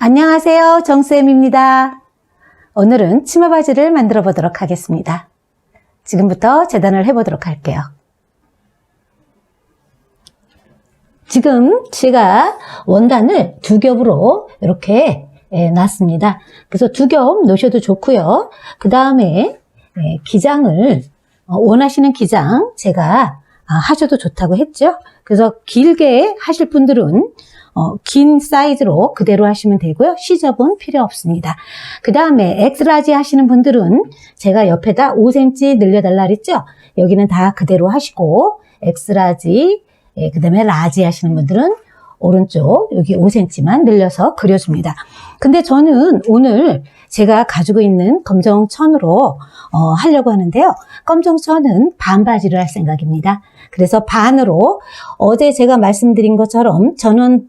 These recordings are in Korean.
안녕하세요, 정쌤입니다. 오늘은 치마 바지를 만들어 보도록 하겠습니다. 지금부터 재단을 해보도록 할게요. 지금 제가 원단을 두 겹으로 이렇게 놨습니다. 그래서 두 겹 놓으셔도 좋고요. 그 다음에 기장을 원하시는 기장 제가 하셔도 좋다고 했죠. 그래서 길게 하실 분들은 긴 사이즈로 그대로 하시면 되고요. C접은 필요 없습니다. 그 다음에 엑스라지 하시는 분들은 제가 옆에다 5cm 늘려달라 그랬죠. 여기는 다 그대로 하시고 엑스라지, 그 다음에 라지 하시는 분들은 오른쪽 여기 5cm만 늘려서 그려줍니다. 근데 저는 오늘 제가 가지고 있는 검정천으로 하려고 하는데요. 검정천은 반바지를 할 생각입니다. 그래서 반으로 어제 제가 말씀드린 것처럼 저는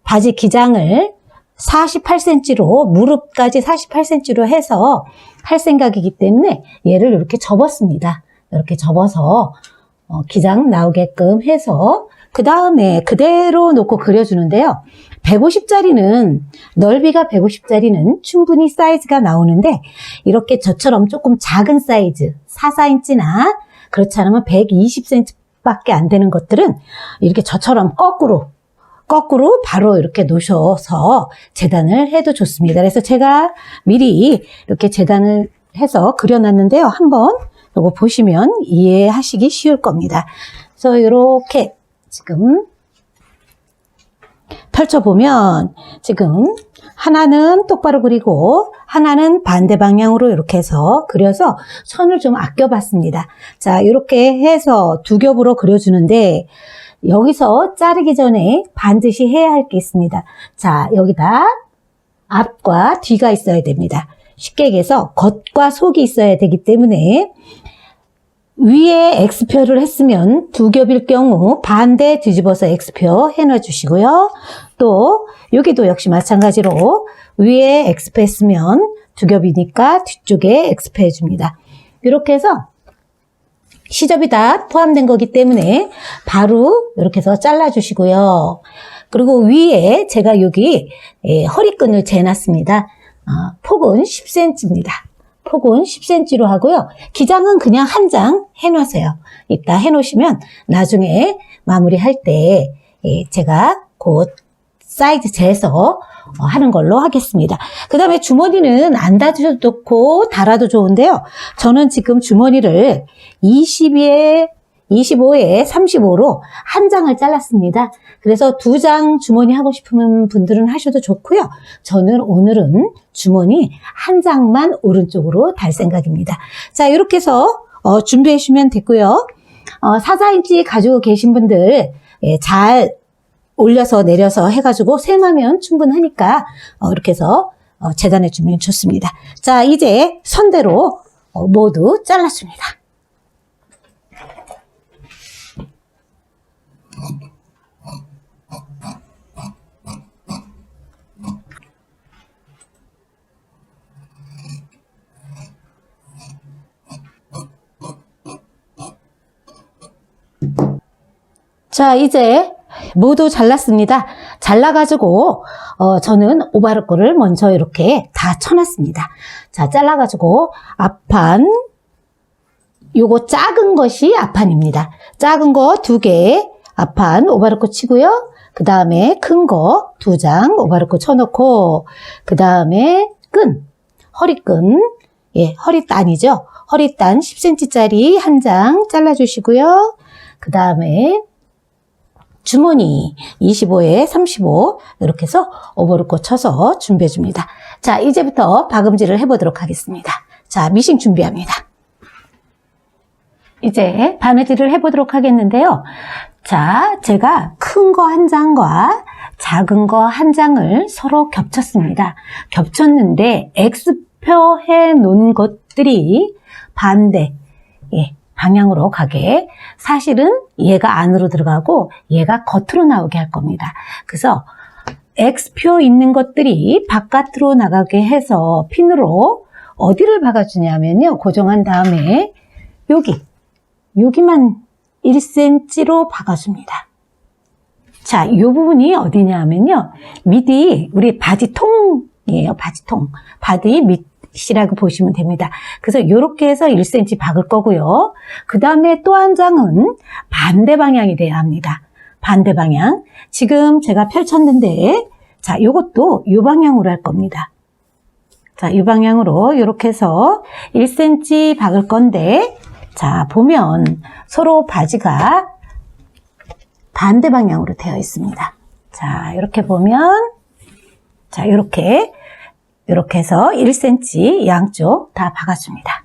바지 기장을 48cm로 무릎까지 48cm로 해서 할 생각이기 때문에 얘를 이렇게 접었습니다. 이렇게 접어서 기장 나오게끔 해서 그 다음에 그대로 놓고 그려주는데요. 150짜리는 넓이가 150짜리는 충분히 사이즈가 나오는데 이렇게 저처럼 조금 작은 사이즈 44인치나 그렇지 않으면 120cm 밖에 안 되는 것들은 이렇게 저처럼 거꾸로 바로 이렇게 놓으셔서 재단을 해도 좋습니다. 그래서 제가 미리 이렇게 재단을 해서 그려놨는데요. 한번 이거 보시면 이해하시기 쉬울 겁니다. 그래서 이렇게 지금 펼쳐보면 지금 하나는 똑바로 그리고 하나는 반대 방향으로 이렇게 해서 그려서 선을 좀 아껴봤습니다. 자, 이렇게 해서 두 겹으로 그려주는데 여기서 자르기 전에 반드시 해야 할 게 있습니다. 자, 여기다 앞과 뒤가 있어야 됩니다. 쉽게 얘기해서 겉과 속이 있어야 되기 때문에 위에 X표를 했으면 두 겹일 경우 반대 뒤집어서 X표 해놔 주시고요. 또 여기도 역시 마찬가지로 위에 X표 했으면 두 겹이니까 뒤쪽에 X표 해줍니다. 이렇게 해서 C접이 다 포함된 거기 때문에 바로 이렇게 해서 잘라주시고요. 그리고 위에 제가 여기 허리끈을 재놨습니다. 폭은 10cm입니다. 폭은 10cm로 하고요. 기장은 그냥 한 장 해놓으세요. 이따 해놓으시면 나중에 마무리할 때 제가 그 사이즈 재서 하는 걸로 하겠습니다. 그 다음에 주머니는 안 닫으셔도 좋고 달아도 좋은데요. 저는 지금 주머니를 25에 35로 한 장을 잘랐습니다. 그래서 두 장 주머니 하고 싶은 분들은 하셔도 좋고요. 저는 오늘은 주머니 한 장만 오른쪽으로 달 생각입니다. 자, 이렇게 해서 준비해 주시면 됐고요. 44인치 가지고 계신 분들 잘 올려서 내려서 해가지고 셈하면 충분하니까 이렇게 해서 재단해 주면 좋습니다. 자, 이제 선대로 모두 잘랐습니다. 자, 이제 모두 잘랐습니다. 잘라가지고 저는 오바르 거를 먼저 이렇게 다 쳐놨습니다. 자, 잘라가지고 앞판 요거 작은 것이 앞판입니다. 작은 거 2개 앞판 오바르 거 치고요. 그 다음에 큰 거 2장 오바르 거 쳐놓고 그 다음에 끈 허리끈 허리단이죠. 허리단 10cm짜리 한 장 잘라주시고요. 그 다음에 주머니 25에 35 이렇게 해서 오버로코 쳐서 준비해 줍니다. 자, 이제부터 박음질을 해보도록 하겠습니다. 자, 미싱 준비합니다. 이제 바느질을 해보도록 하겠는데요. 자, 제가 큰 거 한 장과 작은 거 한 장을 서로 겹쳤습니다. 겹쳤는데 X표 해 놓은 것들이 반대 방향으로 가게 사실은 얘가 안으로 들어가고 얘가 겉으로 나오게 할 겁니다. 그래서 X표 있는 것들이 바깥으로 나가게 해서 핀으로 어디를 박아주냐면요. 고정한 다음에 여기만 1cm로 박아줍니다. 자, 이 부분이 어디냐 하면요. 밑이 우리 바지통이에요. 바지통. 바디 밑이라고 보시면 됩니다. 그래서 이렇게 해서 1cm 박을 거고요. 그 다음에 또 한 장은 반대 방향이 돼야 합니다. 반대 방향. 지금 제가 펼쳤는데, 자, 요것도 이 방향으로 할 겁니다. 자, 이 방향으로 이렇게 해서 1cm 박을 건데, 자, 보면 서로 바지가 반대 방향으로 되어 있습니다. 자, 이렇게 보면, 자, 이렇게 해서 1cm 양쪽 다 박아줍니다.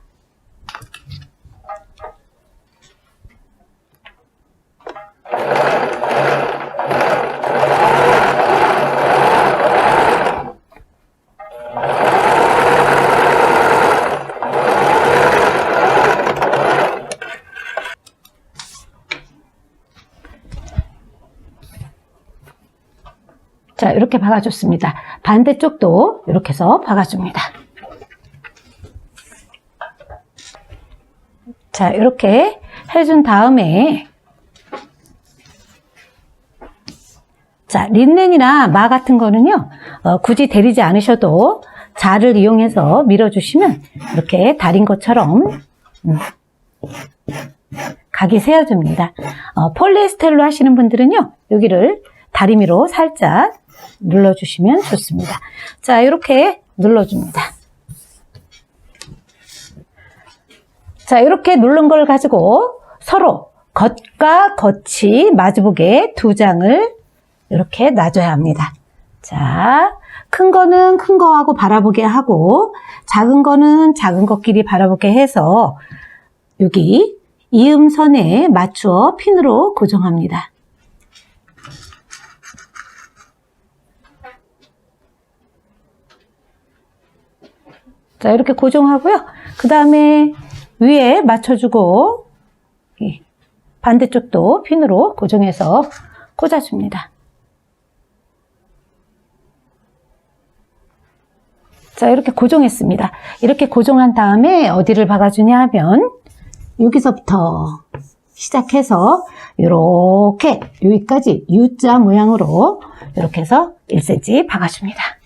자, 이렇게 박아줬습니다. 반대쪽도 이렇게 해서 박아줍니다. 자, 이렇게 해준 다음에, 자, 린넨이나 마 같은 거는요, 굳이 데리지 않으셔도 자를 이용해서 밀어주시면 이렇게 다린 것처럼 각이 세워집니다. 폴리에스테르로 하시는 분들은요, 여기를 다리미로 살짝 눌러주시면 좋습니다. 자, 이렇게 눌러줍니다. 자, 이렇게 누른 걸 가지고 서로 겉과 겉이 마주보게 두 장을 이렇게 놔줘야 합니다. 자, 큰 거는 큰 거하고 바라보게 하고 작은 거는 작은 것끼리 바라보게 해서 여기 이음선에 맞추어 핀으로 고정합니다. 자, 이렇게 고정하고요. 그 다음에 위에 맞춰주고 반대쪽도 핀으로 고정해서 꽂아줍니다. 자, 이렇게 고정했습니다. 이렇게 고정한 다음에 어디를 박아주냐 하면 여기서부터 시작해서 이렇게 여기까지 U자 모양으로 이렇게 해서 1cm 박아줍니다.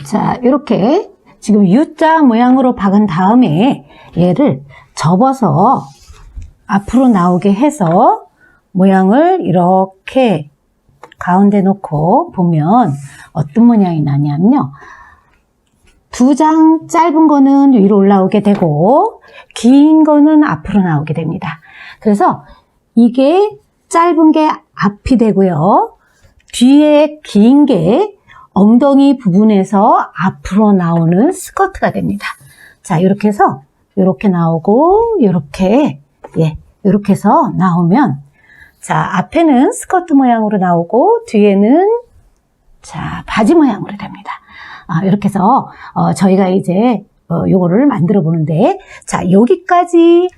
자, 이렇게 지금 U자 모양으로 박은 다음에 얘를 접어서 앞으로 나오게 해서 모양을 이렇게 가운데 놓고 보면 어떤 모양이 나냐면요. 두 장 짧은 거는 위로 올라오게 되고 긴 거는 앞으로 나오게 됩니다. 그래서 이게 짧은 게 앞이 되고요. 뒤에 긴 게 엉덩이 부분에서 앞으로 나오는 스커트가 됩니다. 자, 이렇게 해서 이렇게 나오고 이렇게 이렇게 해서 나오면 자, 앞에는 스커트 모양으로 나오고 뒤에는 자, 바지 모양으로 됩니다. 이렇게 해서 저희가 이제 요거를 만들어 보는데 자, 여기까지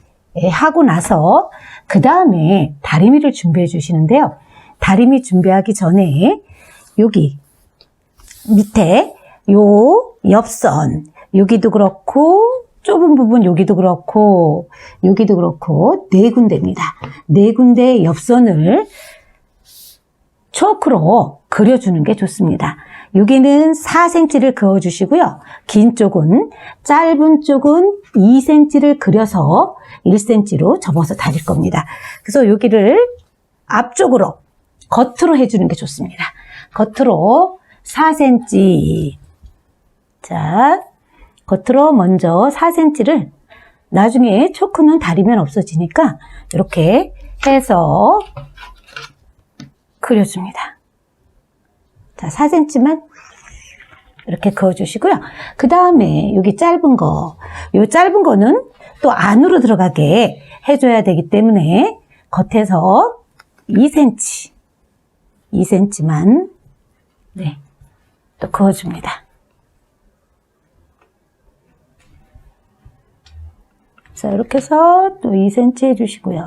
하고 나서 그 다음에 다리미를 준비해 주시는데요. 다리미 준비하기 전에 여기 밑에 요 옆선 여기도 그렇고 좁은 부분 여기도 그렇고 네 군데입니다. 네 군데 옆선을 초크로 그려주는 게 좋습니다. 여기는 4cm를 그어주시고요. 긴 쪽은 짧은 쪽은 2cm를 그려서 1cm로 접어서 다릴 겁니다. 그래서 여기를 앞쪽으로 겉으로 해주는 게 좋습니다. 겉으로 4cm 자 겉으로 먼저 4cm를 나중에 초크는 다리면 없어지니까 이렇게 해서 그려줍니다. 자, 4cm만 이렇게 그어주시고요. 그 다음에 여기 짧은 거, 이 짧은 거는 또 안으로 들어가게 해줘야 되기 때문에 겉에서 2cm만 또 그어줍니다. 자, 이렇게 해서 또 2cm 해주시고요.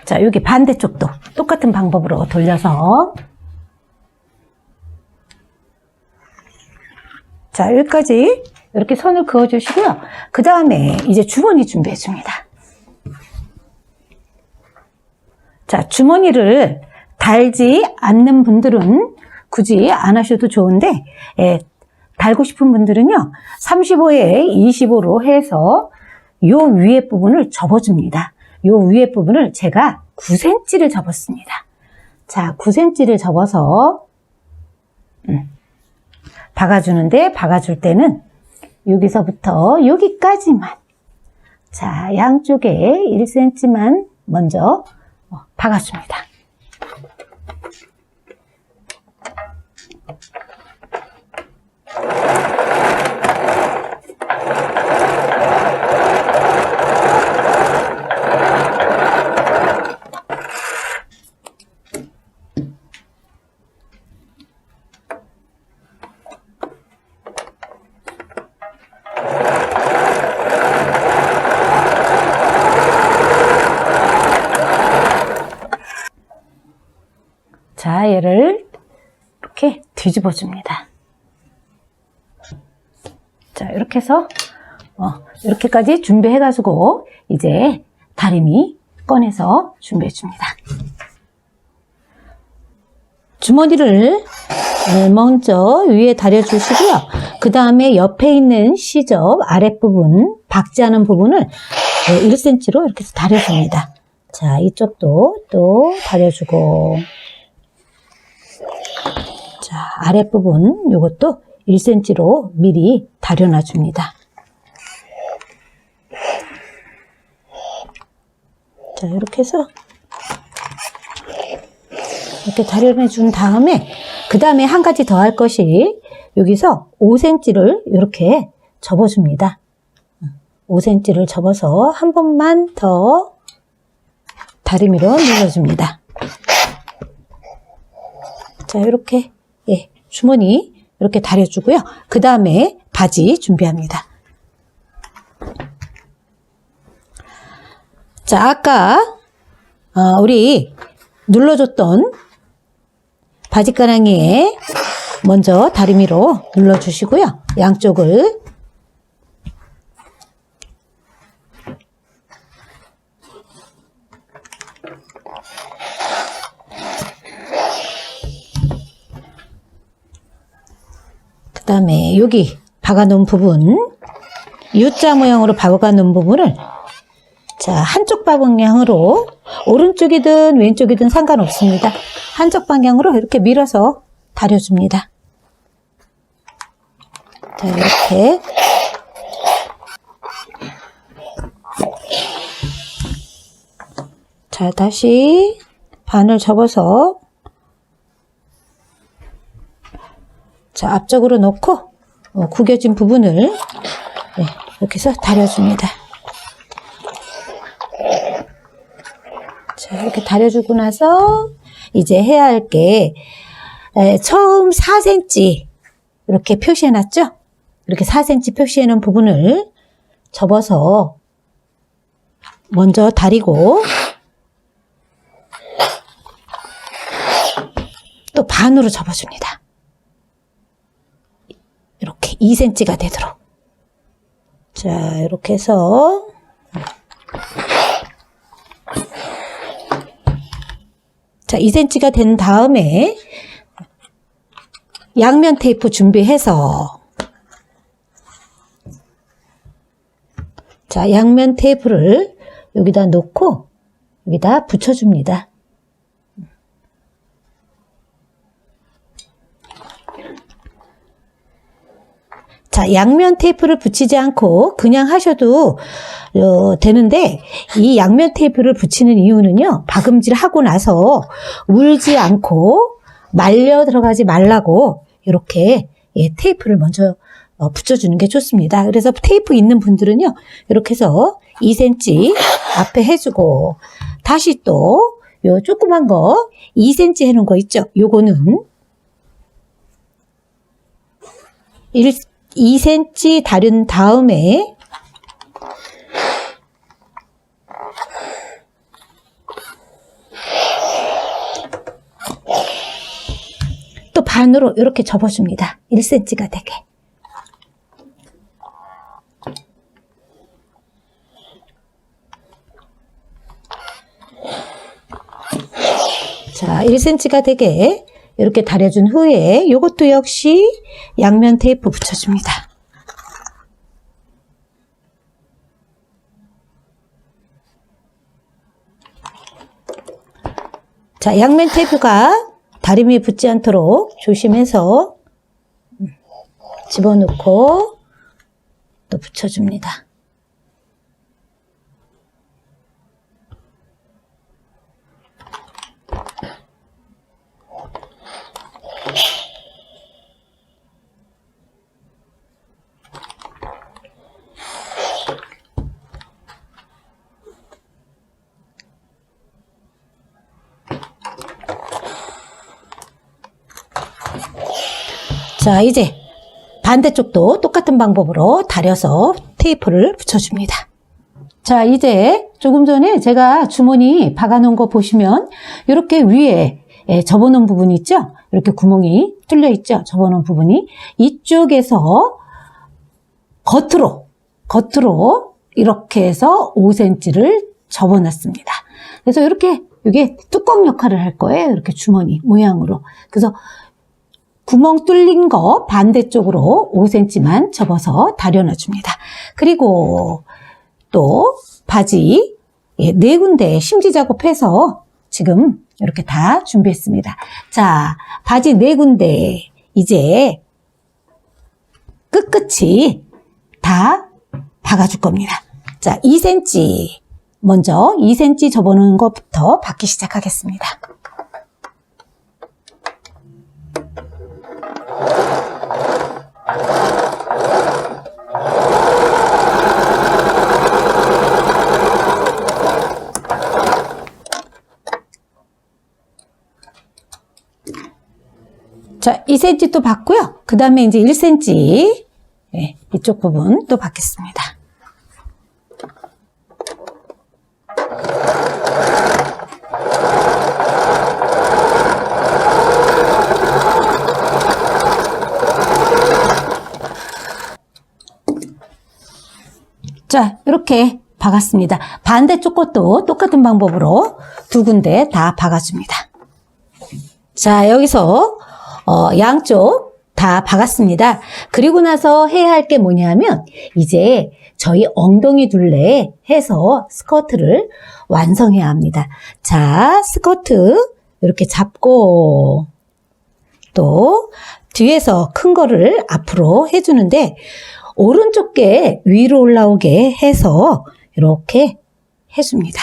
자, 여기 반대쪽도 똑같은 방법으로 돌려서 자, 여기까지 이렇게 선을 그어주시고요. 그 다음에 이제 주머니 준비해 줍니다. 자, 주머니를 달지 않는 분들은 굳이 안 하셔도 좋은데, 달고 싶은 분들은요, 35에 25로 해서 요 위에 부분을 접어줍니다. 요 위에 부분을 제가 9cm를 접었습니다. 자, 9cm를 접어서, 박아주는데, 박아줄 때는 여기서부터 여기까지만, 자, 양쪽에 1cm만 먼저 박아줍니다. 자, 얘를 이렇게 뒤집어 줍니다. 자, 이렇게 해서 이렇게까지 준비해가지고 이제 다리미 꺼내서 준비해 줍니다. 주머니를 먼저 위에 다려주시고요. 그 다음에 옆에 있는 C접 아랫부분, 박지 않은 부분을 1cm로 이렇게 해서 다려줍니다. 자, 이쪽도 또 다려주고, 자, 아랫부분 요것도 1cm로 미리 다려놔 줍니다. 자, 이렇게 해서 이렇게 다려내 준 다음에 그 다음에 한 가지 더 할 것이 여기서 5cm를 이렇게 접어줍니다. 5cm를 접어서 한 번만 더 다리미로 눌러줍니다. 자, 이렇게 주머니 이렇게 다려주고요. 그 다음에 바지 준비합니다. 자, 아까 우리 눌러줬던 바지가랑이에 먼저 다리미로 눌러주시고요. 양쪽을 그 다음에 여기 박아놓은 부분, U자 모양으로 박아놓은 부분을 자, 한쪽 방향으로 오른쪽이든 왼쪽이든 상관없습니다. 한쪽 방향으로 이렇게 밀어서 다려줍니다. 자, 이렇게 자, 다시 반을 접어서 자, 앞쪽으로 놓고 구겨진 부분을 이렇게 해서 다려줍니다. 자, 이렇게 다려주고 나서 이제 해야 할 게 처음 4cm 이렇게 표시해놨죠? 이렇게 4cm 표시해놓은 부분을 접어서 먼저 다리고 또 반으로 접어줍니다. 이렇게 2cm가 되도록. 자, 이렇게 해서 자, 2cm가 된 다음에 양면 테이프 준비해서 자, 양면 테이프를 여기다 놓고 여기다 붙여줍니다. 자, 양면 테이프를 붙이지 않고 그냥 하셔도 되는데 이 양면 테이프를 붙이는 이유는요, 박음질 하고 나서 울지 않고 말려 들어가지 말라고 이렇게 테이프를 먼저 붙여주는 게 좋습니다. 그래서 테이프 있는 분들은요, 이렇게 해서 2cm 앞에 해주고 다시 또 요 조그만 거 2cm 해놓은 거 있죠? 요거는 2cm 다른 다음에 또 반으로 이렇게 접어줍니다. 1cm가 되게. 자, 1cm가 되게 이렇게 다려준 후에 이것도 역시 양면 테이프 붙여줍니다. 자, 양면 테이프가 다리미에 붙지 않도록 조심해서 집어넣고 또 붙여줍니다. 자, 이제 반대쪽도 똑같은 방법으로 다려서 테이프를 붙여줍니다. 자, 이제 조금 전에 제가 주머니 박아놓은 거 보시면 이렇게 위에 접어놓은 부분이 있죠? 이렇게 구멍이 뚫려 있죠? 접어놓은 부분이 이쪽에서 겉으로 이렇게 해서 5cm를 접어놨습니다. 그래서 이렇게 이게 뚜껑 역할을 할 거예요. 이렇게 주머니 모양으로. 그래서 구멍 뚫린 거 반대쪽으로 5cm만 접어서 다려놔줍니다. 그리고 또 바지 4군데 심지 작업해서 지금 이렇게 다 준비했습니다. 자, 바지 4군데 이제 끝끝이 다 박아줄 겁니다. 자, 2cm 먼저 2cm 접어놓은 것부터 박기 시작하겠습니다. 자, 2cm 또 박고요. 그 다음에 이제 1cm 이쪽 부분 또 박겠습니다. 자, 이렇게 박았습니다. 반대쪽 것도 똑같은 방법으로 2군데 다 박아줍니다. 자, 여기서 양쪽 다 박았습니다. 그리고 나서 해야 할 게 뭐냐면 이제 저희 엉덩이 둘레 해서 스커트를 완성해야 합니다. 자, 스커트 이렇게 잡고 또 뒤에서 큰 거를 앞으로 해주는데 오른쪽 게 위로 올라오게 해서 이렇게 해줍니다.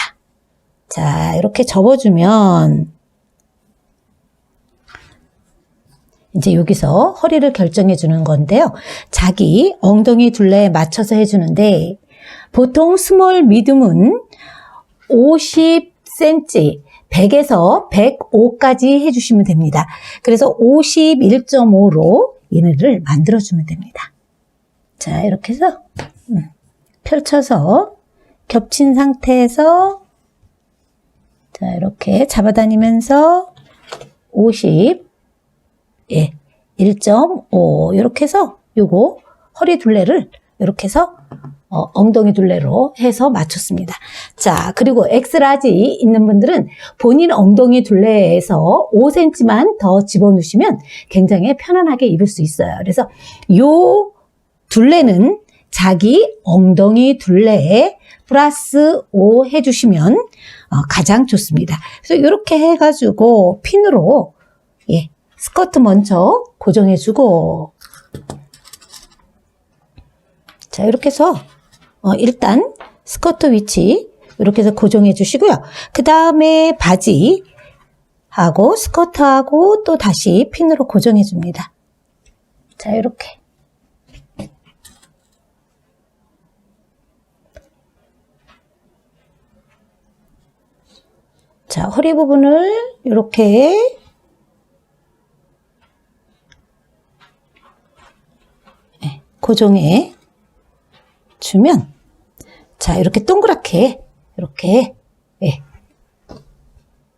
자, 이렇게 접어주면 이제 여기서 허리를 결정해 주는 건데요. 자기 엉덩이 둘레에 맞춰서 해주는데 보통 스몰 미디움은 50cm 100에서 105까지 해주시면 됩니다. 그래서 51.5로 얘네를 만들어주면 됩니다. 자, 이렇게 해서 펼쳐서 겹친 상태에서 자, 이렇게 잡아다니면서 1.5 이렇게 해서 요거 허리 둘레를 이렇게 해서 엉덩이 둘레로 해서 맞췄습니다. 자, 그리고 엑스라지 있는 분들은 본인 엉덩이 둘레에서 5cm만 더 집어넣으시면 굉장히 편안하게 입을 수 있어요. 그래서 요 둘레는 자기 엉덩이 둘레에 플러스 5 해주시면 가장 좋습니다. 그래서 이렇게 해가지고 핀으로 스커트 먼저 고정해주고 자, 이렇게 해서 일단 스커트 위치 이렇게 해서 고정해 주시고요. 그 다음에 바지하고 스커트하고 또 다시 핀으로 고정해 줍니다. 자, 이렇게 자, 허리 부분을 이렇게 고정해 주면, 자, 이렇게 동그랗게, 이렇게, 예,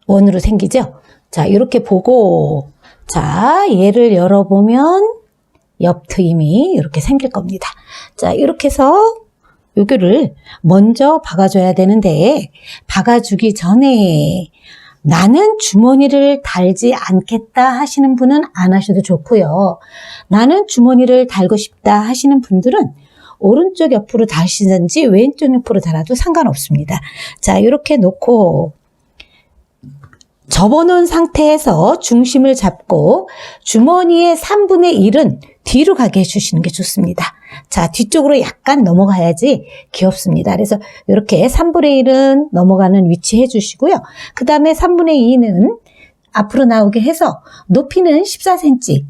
원으로 생기죠? 자, 이렇게 보고, 자, 얘를 열어보면 옆 트임이 이렇게 생길 겁니다. 자, 이렇게 해서 여기를 먼저 박아줘야 되는데, 박아주기 전에 나는 주머니를 달지 않겠다 하시는 분은 안 하셔도 좋고요. 나는 주머니를 달고 싶다 하시는 분들은 오른쪽 옆으로 다시든지 왼쪽 옆으로 달아도 상관없습니다. 자, 이렇게 놓고 접어놓은 상태에서 중심을 잡고 주머니의 3분의 1은 뒤로 가게 해주시는 게 좋습니다. 자, 뒤쪽으로 약간 넘어가야지 귀엽습니다. 그래서 이렇게 3분의 1은 넘어가는 위치 해주시고요. 그 다음에 3분의 2는 앞으로 나오게 해서 높이는 14cm,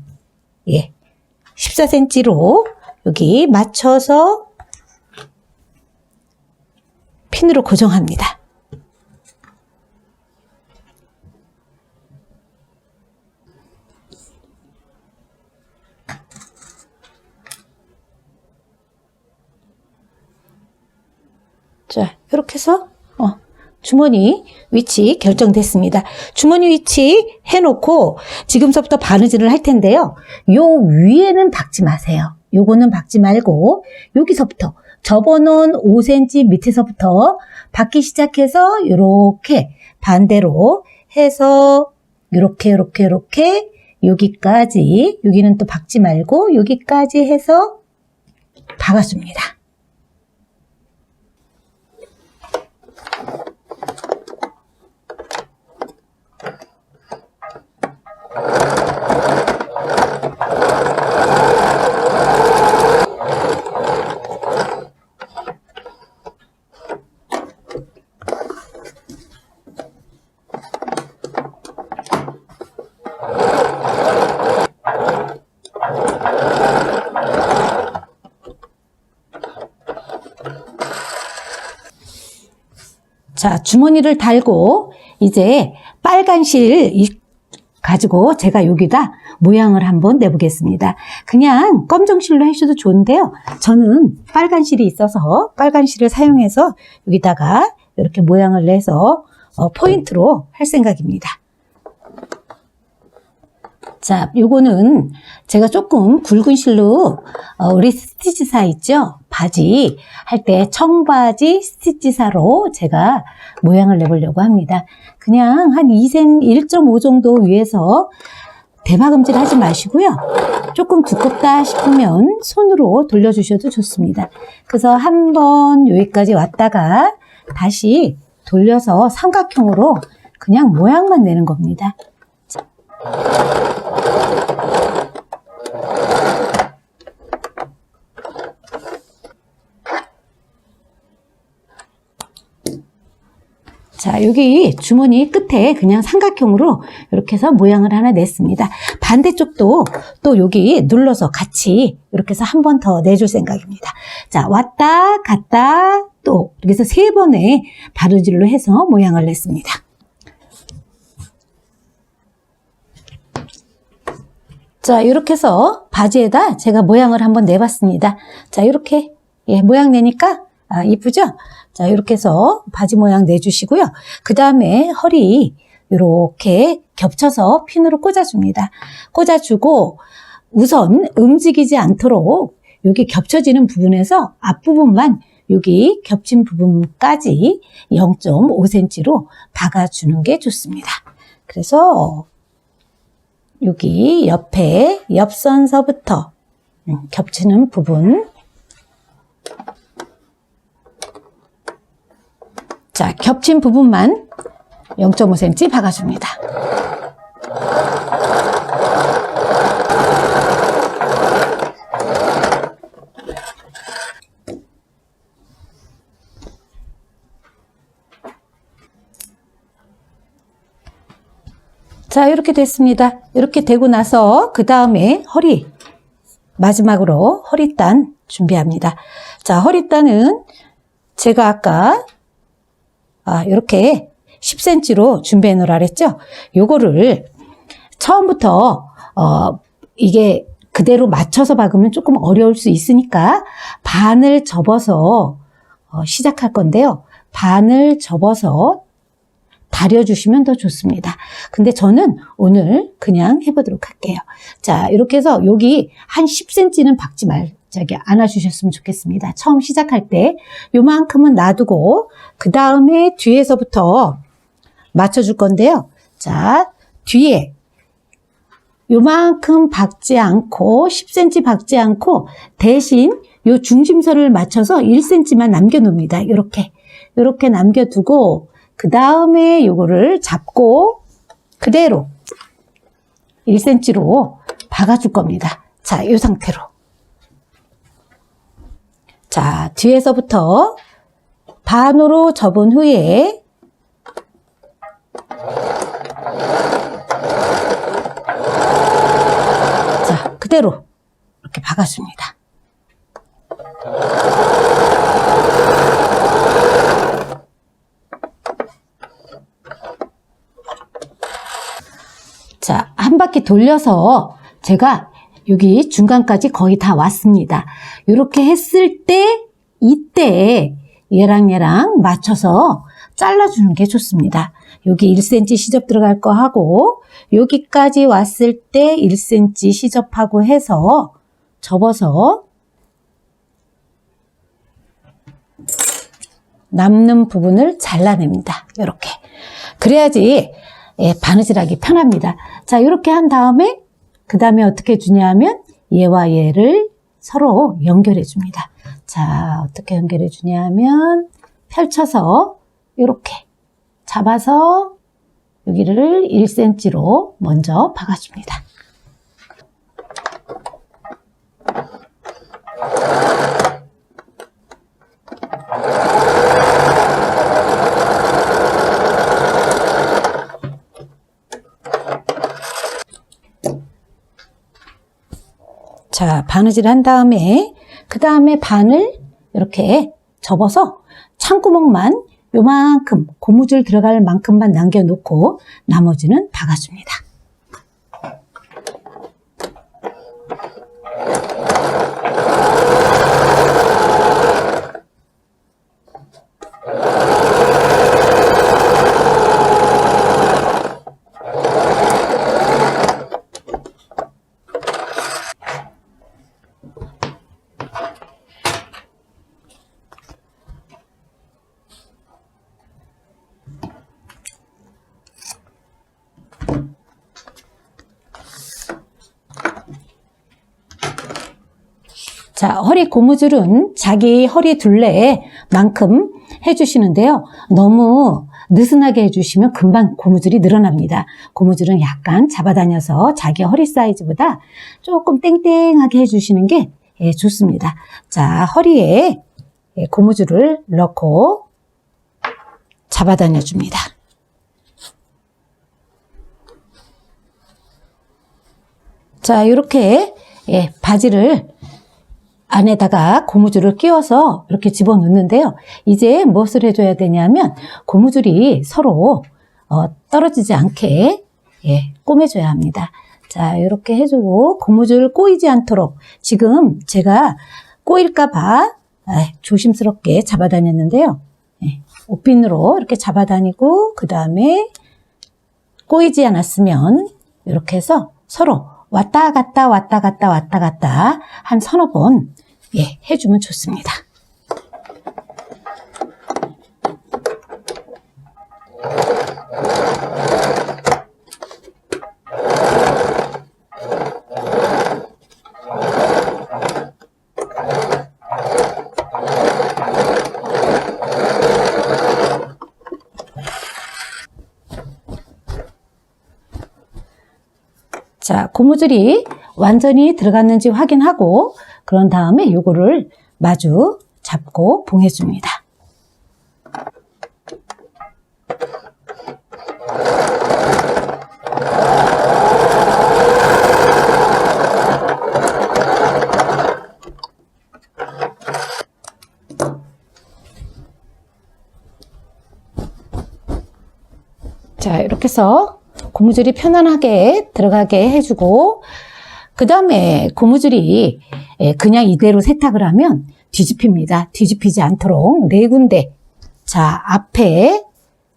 예, 14cm로 여기 맞춰서 핀으로 고정합니다. 자, 이렇게 해서 주머니 위치 결정됐습니다. 주머니 위치 해놓고 지금서부터 바느질을 할 텐데요. 요 위에는 박지 마세요. 요거는 박지 말고 여기서부터 접어놓은 5cm 밑에서부터 박기 시작해서 이렇게 반대로 해서 이렇게 여기까지, 여기는 또 박지 말고 여기까지 해서 박아줍니다. 자, 주머니를 달고 이제 빨간 실 가지고 제가 여기다 모양을 한번 내보겠습니다. 그냥 검정 실로 하셔도 좋은데요. 저는 빨간 실이 있어서 빨간 실을 사용해서 여기다가 이렇게 모양을 내서 포인트로 할 생각입니다. 자, 요거는 제가 조금 굵은 실로 우리 스티치사 있죠? 바지 할 때 청바지 스티치사로 제가 모양을 내보려고 합니다. 그냥 한 1.5 정도 위에서 대박음질 하지 마시고요. 조금 두껍다 싶으면 손으로 돌려주셔도 좋습니다. 그래서 한번 여기까지 왔다가 다시 돌려서 삼각형으로 그냥 모양만 내는 겁니다. 자, 여기 주머니 끝에 그냥 삼각형으로 이렇게 해서 모양을 하나 냈습니다. 반대쪽도 또 여기 눌러서 같이 이렇게 해서 한 번 더 내줄 생각입니다. 자, 왔다 갔다 또 이렇게 해서 3번의 바느질로 해서 모양을 냈습니다. 자, 이렇게 해서 바지에다 제가 모양을 한번 내봤습니다. 자, 이렇게 모양 내니까 이쁘죠? 자, 이렇게 해서 바지 모양 내주시고요. 그 다음에 허리 이렇게 겹쳐서 핀으로 꽂아줍니다. 꽂아주고 우선 움직이지 않도록 여기 겹쳐지는 부분에서 앞부분만 여기 겹친 부분까지 0.5cm로 박아주는 게 좋습니다. 그래서 여기 옆에 옆선서부터 겹치는 부분, 자, 겹친 부분만 0.5cm 박아줍니다. 자, 이렇게 됐습니다. 이렇게 되고 나서 그 다음에 허리, 마지막으로 허리단 준비합니다. 자, 허리단은 제가 아까 이렇게 10cm로 준비해 놓으라 그랬죠? 요거를 처음부터 이게 그대로 맞춰서 박으면 조금 어려울 수 있으니까 반을 접어서 시작할 건데요. 반을 접어서 다려주시면 더 좋습니다. 근데 저는 오늘 그냥 해보도록 할게요. 자, 이렇게 해서 여기 한 10cm는 박지 않아주셨으면 좋겠습니다. 처음 시작할 때 요만큼은 놔두고 그 다음에 뒤에서부터 맞춰줄 건데요. 자, 뒤에 요만큼 박지 않고 10cm 박지 않고 대신 요 중심선을 맞춰서 1cm만 남겨놓습니다. 이렇게 남겨두고 그 다음에 요거를 잡고 그대로 1cm로 박아줄 겁니다. 자, 이 상태로. 자, 뒤에서부터 반으로 접은 후에 자, 그대로 이렇게 박아줍니다. 자, 한 바퀴 돌려서 제가 여기 중간까지 거의 다 왔습니다. 이렇게 했을 때 이때 얘랑 맞춰서 잘라주는 게 좋습니다. 여기 1cm 시접 들어갈 거 하고 여기까지 왔을 때 1cm 시접하고 해서 접어서 남는 부분을 잘라냅니다. 이렇게. 그래야지 바느질하기 편합니다. 자, 이렇게 한 다음에 그 다음에 어떻게 주냐면 얘와 얘를 서로 연결해 줍니다. 자, 어떻게 연결해 주냐면 펼쳐서 이렇게 잡아서 여기를 1cm로 먼저 박아줍니다. 자, 바느질 한 다음에 그 다음에 반을 이렇게 접어서 창구멍만 요만큼 고무줄 들어갈 만큼만 남겨놓고 나머지는 박아줍니다. 자, 허리 고무줄은 자기 허리 둘레만큼 해주시는데요. 너무 느슨하게 해주시면 금방 고무줄이 늘어납니다. 고무줄은 약간 잡아다녀서 자기 허리 사이즈보다 조금 땡땡하게 해주시는 게 좋습니다. 자, 허리에 고무줄을 넣고 잡아다녀 줍니다. 자, 이렇게 바지를 안에다가 고무줄을 끼워서 이렇게 집어넣는데요. 이제 무엇을 해줘야 되냐면 고무줄이 서로 떨어지지 않게 꼬매줘야 합니다. 자, 이렇게 해주고 고무줄 꼬이지 않도록 지금 제가 꼬일까봐 조심스럽게 잡아다녔는데요. 옷핀으로 이렇게 잡아다니고 그 다음에 꼬이지 않았으면 이렇게 해서 서로 왔다 갔다 왔다 갔다 왔다 갔다 한 서너 번 해주면 좋습니다. 자, 고무줄이 완전히 들어갔는지 확인하고 그런 다음에 요거를 마주 잡고 봉해줍니다. 자, 이렇게 해서 고무줄이 편안하게 들어가게 해주고 그 다음에 고무줄이 그냥 이대로 세탁을 하면 뒤집힙니다. 뒤집히지 않도록 4군데. 자, 앞에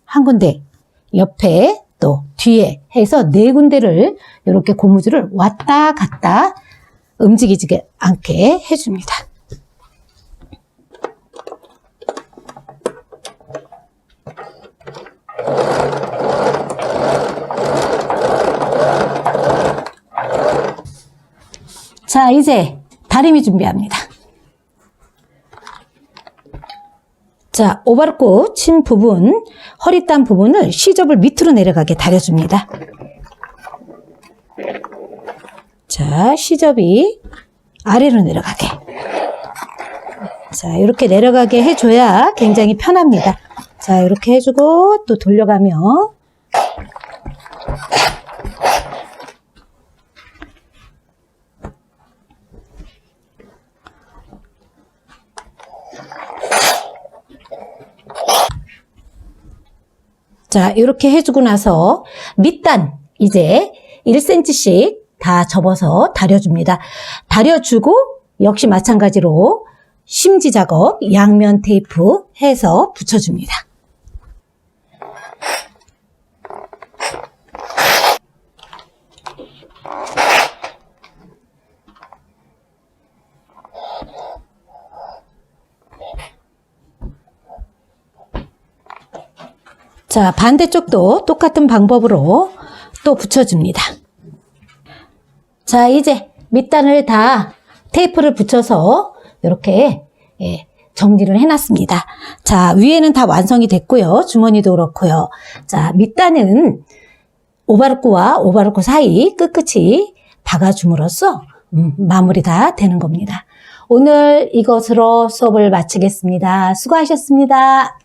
한 군데, 옆에 또 뒤에 해서 4군데를 이렇게 고무줄을 왔다 갔다 움직이지 않게 해줍니다. 자, 이제 다리미 준비합니다. 자, 오바르코 친 부분, 허리단 부분을 시접을 밑으로 내려가게 다려줍니다. 자, 시접이 아래로 내려가게. 자, 이렇게 내려가게 해줘야 굉장히 편합니다. 자, 이렇게 해주고 또 돌려가며 자, 이렇게 해주고 나서 밑단 이제 1cm씩 다 접어서 다려줍니다. 다려주고 역시 마찬가지로 심지 작업, 양면 테이프 해서 붙여줍니다. 자, 반대쪽도 똑같은 방법으로 또 붙여줍니다. 자, 이제 밑단을 다 테이프를 붙여서 이렇게 정리를 해놨습니다. 자, 위에는 다 완성이 됐고요. 주머니도 그렇고요. 자, 밑단은 오바르코와 오바르코 사이 끝끝이 박아줌으로써 마무리 다 되는 겁니다. 오늘 이것으로 수업을 마치겠습니다. 수고하셨습니다.